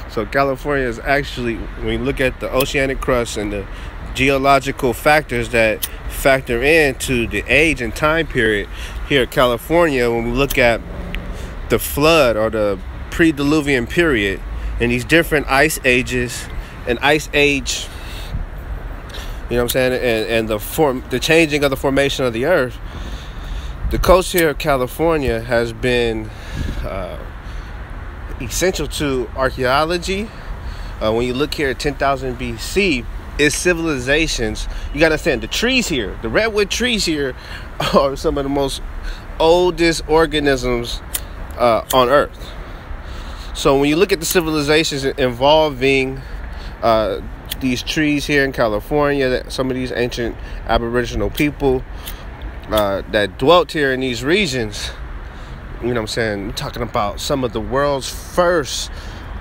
So California is actually, when you look at the oceanic crust and the geological factors that factor into the age and time period here in California, when we look at the flood or the pre-diluvian period and these different ice ages and ice age, you know what I'm saying, and the changing of the formation of the earth, the coast here of California has been essential to archaeology. When you look here at 10,000 BC, it's civilizations. You got to understand the trees here, the redwood trees here, are some of the most oldest organisms on Earth. So when you look at the civilizations involving these trees here in California, that some of these ancient Aboriginal people that dwelt here in these regions, you know what I'm saying, we're talking about some of the world's first,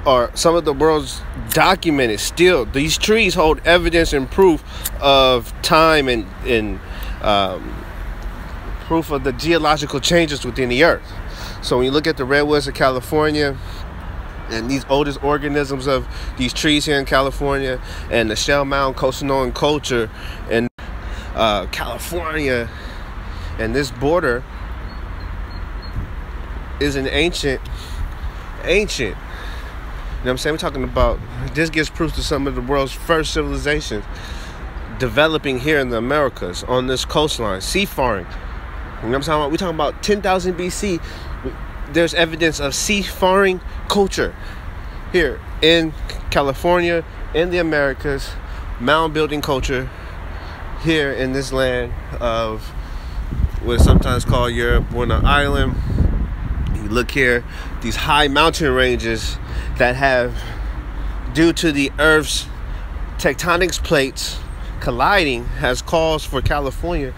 or some of the world's documented still. These trees hold evidence and proof of time and proof of the geological changes within the earth. So when you look at the redwoods of California and these oldest organisms of these trees here in California, and the Shell Mound Costanoan culture in California, and this border is an ancient, you know what I'm saying? We're talking about, this gives proof to some of the world's first civilizations developing here in the Americas on this coastline, seafaring. You know what I'm talking about? We're talking about 10,000 BC. There's evidence of seafaring culture here in California, in the Americas, mound building culture here in this land of what is sometimes called Europe, Buena Island. You look here, these high mountain ranges that have, due to the Earth's tectonic plates colliding, has caused for California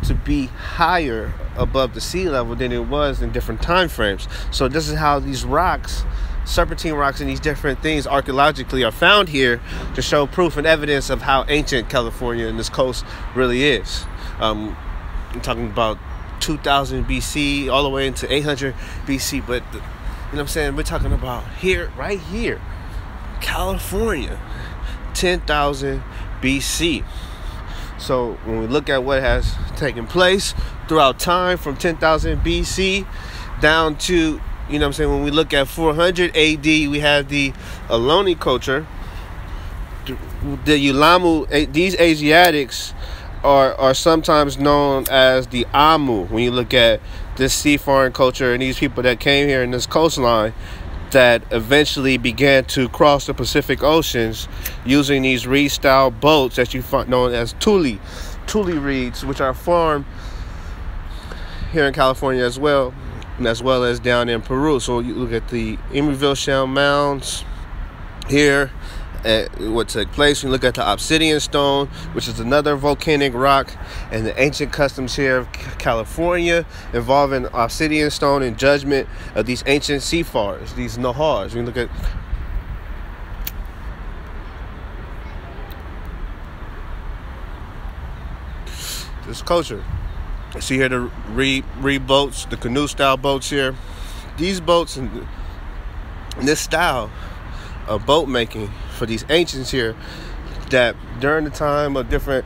to be higher above the sea level than it was in different time frames. So this is how these rocks, serpentine rocks, and these different things archaeologically are found here to show proof and evidence of how ancient California and this coast really is. I'm talking about 2000 BC all the way into 800 BC, but you know what I'm saying, we're talking about here, right here, California, 10,000 BC. So when we look at what has taken place throughout time from 10,000 BC down to, you know what I'm saying, when we look at 400 AD, we have the Ohlone culture, the Yulamu. These Asiatics are sometimes known as the Amu. When you look at this seafaring culture and these people that came here in this coastline that eventually began to cross the Pacific Oceans using these reed-style boats that you find known as tule reeds, which are formed here in California as well as down in Peru. So you look at the Emeryville Shell Mounds here, what took place. You look at the Obsidian Stone, which is another volcanic rock, and the ancient customs here of California involving Obsidian Stone and judgment of these ancient seafarers, these Nahars. We look at this culture. You see here the reed boats, the canoe style boats here. These boats and this style of boat making for these ancients here, that during the time of different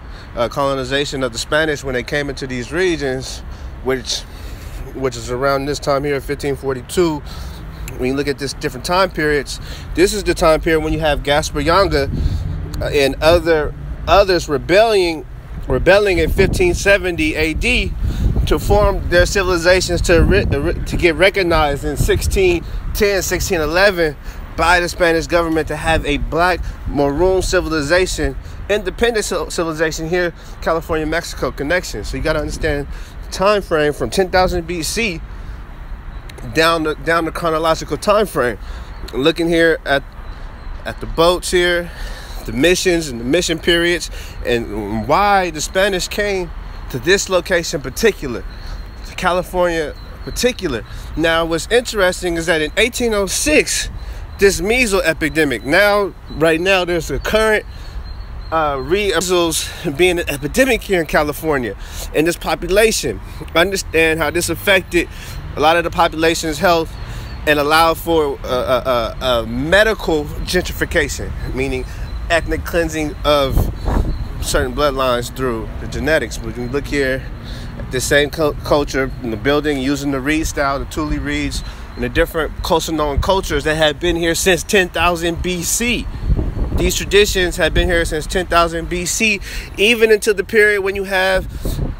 colonization of the Spanish, when they came into these regions, which is around this time here, 1542. When you look at this different time periods, this is the time period when you have Gaspar Yanga and others rebelling in 1570 AD to form their civilizations to get recognized in 1610, 1611 by the Spanish government, to have a black maroon civilization, independent civilization here, California Mexico connection. So you got to understand the time frame from 10,000 BC down the chronological time frame. Looking here at the boats here, the missions and the mission periods, and why the Spanish came to this location in particular, to California in particular. Now what's interesting is that in 1806, this measles epidemic, right now there's a current measles being an epidemic here in California, and this population, understand how this affected a lot of the population's health and allowed for medical gentrification, meaning ethnic cleansing of certain bloodlines through the genetics. But when you look here at the same culture in the building, using the reed style, the Thule reeds, and the different coastal known cultures that have been here since 10,000 BC. These traditions have been here since 10,000 BC, even until the period when you have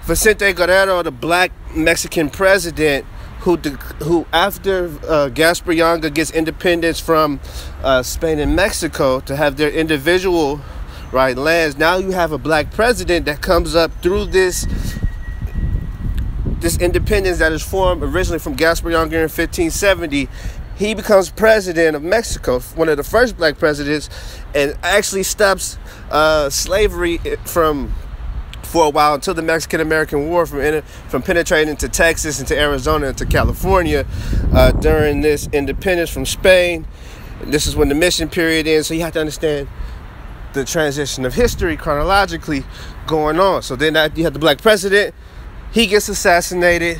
Vicente Guerrero, the black Mexican president, who after Gaspar Yanga gets independence from Spain and Mexico to have their individual lands. Now you have a black president that comes up through this independence that is formed originally from Gaspar Yanga in 1570. He becomes president of Mexico, one of the first black presidents, and actually stops slavery for a while until the Mexican-American War from penetrating into Texas, into Arizona, into California during this independence from Spain. And this is when the mission period ends, so you have to understand the transition of history chronologically going on. So then you have the black president. He gets assassinated.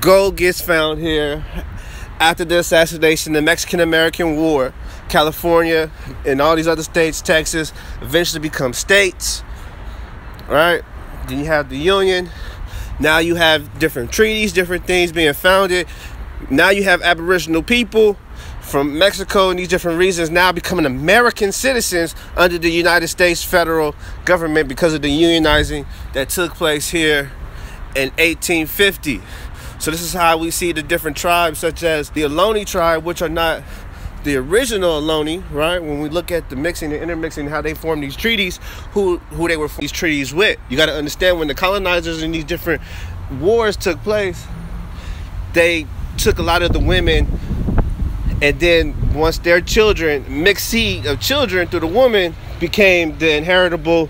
Gold gets found here. After the assassination, the Mexican-American War, California and all these other states, Texas, eventually become states. Right? Then you have the Union. Now you have different treaties, different things being founded. Now you have Aboriginal people from Mexico and these different regions now becoming American citizens under the United States federal government because of the unionizing that took place here in 1850. So this is how we see the different tribes, such as the Ohlone tribe, which are not the original Ohlone, right? When we look at the mixing and intermixing, how they formed these treaties, who they were these treaties with. You got to understand when the colonizers and these different wars took place, they took a lot of the women, and then once their children, mixed seed of children through the woman, became the inheritable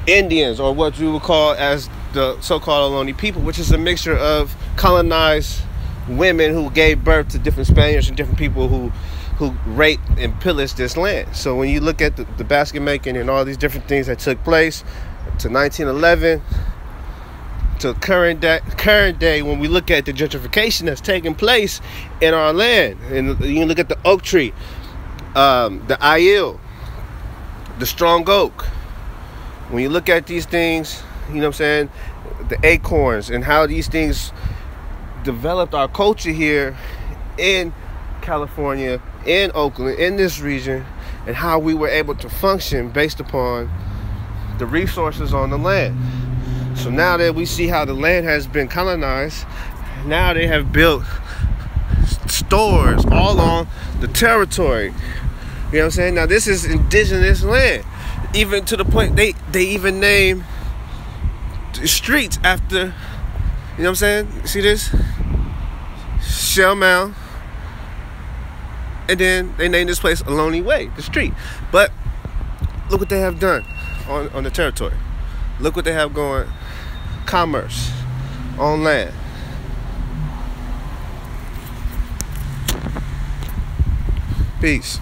Indians, or what we would call as the so-called Ohlone people, which is a mixture of colonized women who gave birth to different Spaniards and different people who raped and pillaged this land. So when you look at the basket making and all these different things that took place to 1911 to current day, when we look at the gentrification that's taking place in our land, and you look at the oak tree, the aiel, the strong oak. When you look at these things, you know what I'm saying, the acorns, and how these things developed our culture here in California, in Oakland, in this region, and how we were able to function based upon the resources on the land. So now that we see how the land has been colonized, now they have built stores all on the territory. You know what I'm saying? Now this is indigenous land, even to the point they even name streets after, you know what I'm saying? See this? Shell Mound. And then they named this place Ohlone Way, the street. But look what they have done on the territory. Look what they have going. Commerce on land. Peace.